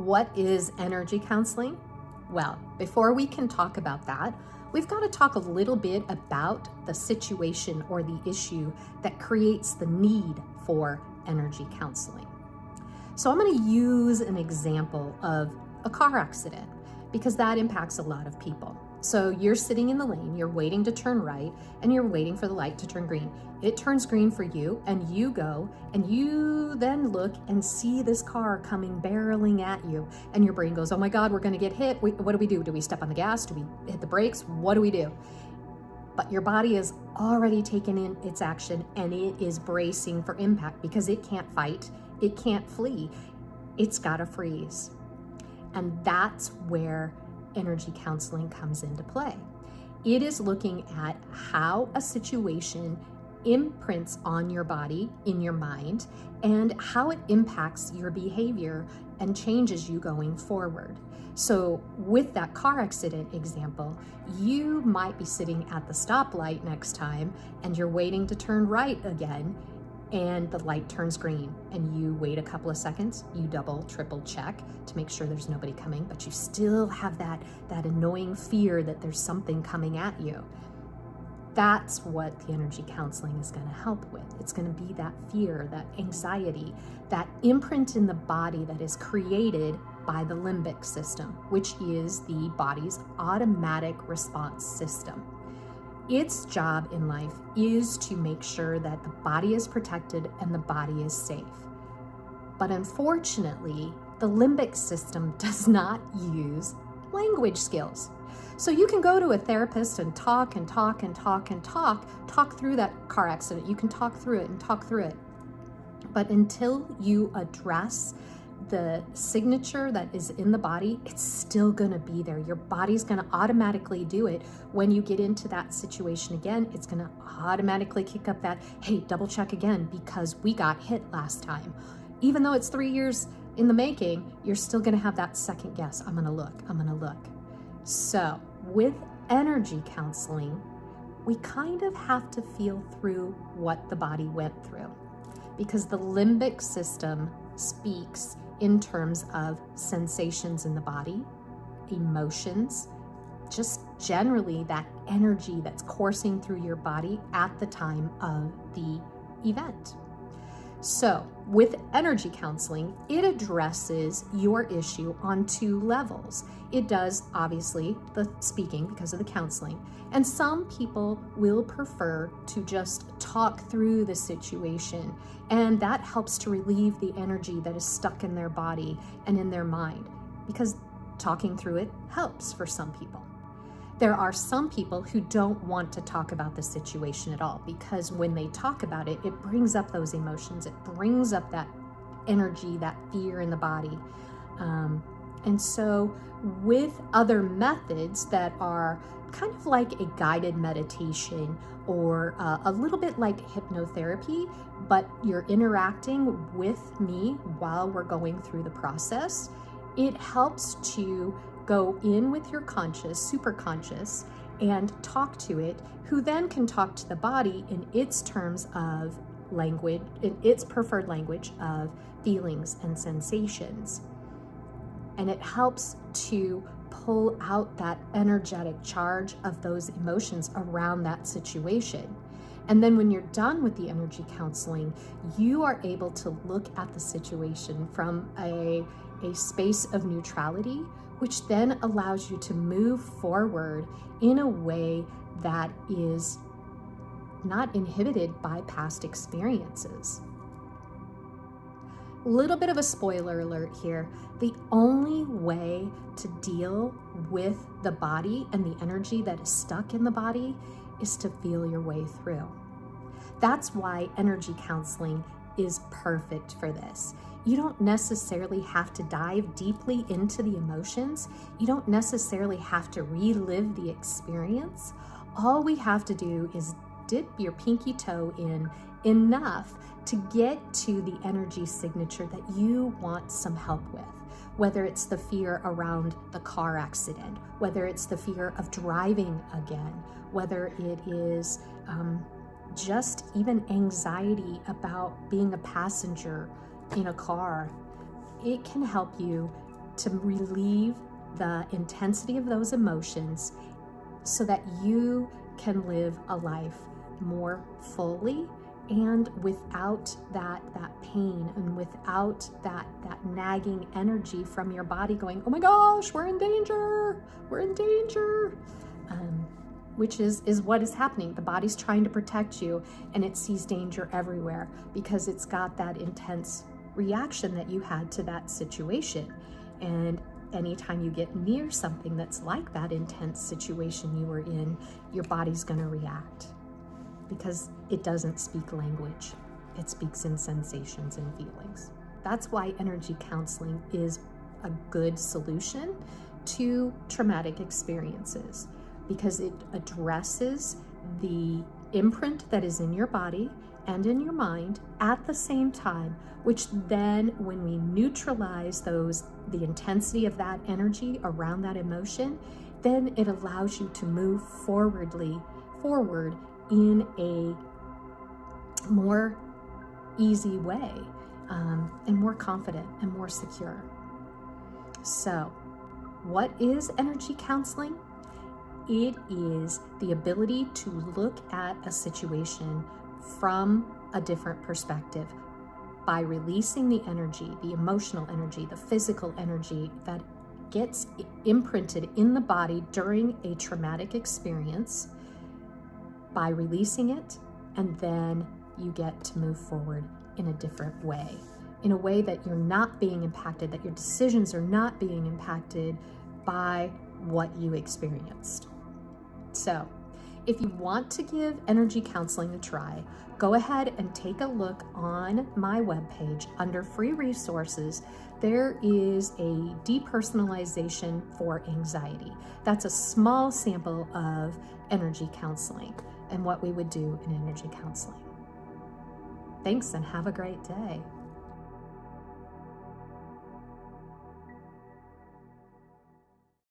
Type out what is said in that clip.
what is energy counseling? Well, before we can talk about that, we've got to talk a little bit about the situation or the issue that creates the need for energy counseling. So I'm going to use an example of a car accident because that impacts a lot of people. So you're sitting in the lane, you're waiting to turn right, and you're waiting for the light to turn green. It turns green for you, and you go, and you then look and see this car coming barreling at you, and your brain goes, oh my God, we're gonna get hit. What do we do? Do we step on the gas? Do we hit the brakes? What do we do? But your body has already taken in its action, and it is bracing for impact because it can't fight, it can't flee, it's gotta freeze. And that's where energy counseling comes into play. It is looking at how a situation imprints on your body, in your mind, and how it impacts your behavior and changes you going forward. So with that car accident example, you might be sitting at the stoplight next time and you're waiting to turn right again, and the light turns green, and you wait a couple of seconds, you double, triple check to make sure there's nobody coming, but you still have that annoying fear that there's something coming at you. That's what the energy counseling is going to help with. It's going to be that fear, that anxiety, that imprint in the body that is created by the limbic system, which is the body's automatic response system. Its job in life is to make sure that the body is protected and the body is safe. But unfortunately, the limbic system does not use language skills. So you can go to a therapist and talk through that car accident. You can talk through it. But until you address the signature that is in the body, it's still going to be there. Your body's going to automatically do it. When you get into that situation again, it's going to automatically kick up that, hey, double check again because we got hit last time. Even though it's 3 years in the making, you're still going to have that second guess. I'm going to look. So with energy counseling, we kind of have to feel through what the body went through, because the limbic system speaks in terms of sensations in the body, emotions, just generally that energy that's coursing through your body at the time of the event. So with energy counseling, it addresses your issue on two levels. It does, obviously, the speaking because of the counseling, and some people will prefer to just talk through the situation, and that helps to relieve the energy that is stuck in their body and in their mind, because talking through it helps for some people. There are some people who don't want to talk about the situation at all, because when they talk about it, it brings up those emotions. It brings up that energy, that fear in the body. And so with other methods that are kind of like a guided meditation or a little bit like hypnotherapy, but you're interacting with me while we're going through the process, it helps to go in with your conscious, super conscious, and talk to it, who then can talk to the body in its terms of language, in its preferred language of feelings and sensations. And it helps to pull out that energetic charge of those emotions around that situation. And then when you're done with the energy counseling, you are able to look at the situation from a space of neutrality, which then allows you to move forward in a way that is not inhibited by past experiences. Little bit of a spoiler alert here. The only way to deal with the body and the energy that is stuck in the body is to feel your way through. That's why energy counseling is perfect for this. You don't necessarily have to dive deeply into the emotions. You don't necessarily have to relive the experience. All we have to do is dip your pinky toe in enough to get to the energy signature that you want some help with. Whether it's the fear around the car accident, whether it's the fear of driving again, whether it is just even anxiety about being a passenger in a car, it can help you to relieve the intensity of those emotions so that you can live a life more fully and without that pain and without that nagging energy from your body going, oh my gosh, we're in danger, which is what is happening. The body's trying to protect you, and it sees danger everywhere because it's got that intense reaction that you had to that situation. And anytime you get near something that's like that intense situation you were in, your body's going to react because it doesn't speak language. It speaks in sensations and feelings. That's why energy counseling is a good solution to traumatic experiences, because it addresses the imprint that is in your body and in your mind at the same time, which then when we neutralize the intensity of that energy around that emotion, then it allows you to move forward in a more easy way, and more confident and more secure. So, what is energy counseling? It is the ability to look at a situation from a different perspective by releasing the energy, the emotional energy, the physical energy that gets imprinted in the body during a traumatic experience, by releasing it, and then you get to move forward in a different way, in a way that you're not being impacted, that your decisions are not being impacted by what you experienced. So, if you want to give energy counseling a try, go ahead and take a look on my webpage under free resources. There is a depersonalization for anxiety. That's a small sample of energy counseling and what we would do in energy counseling. Thanks and have a great day.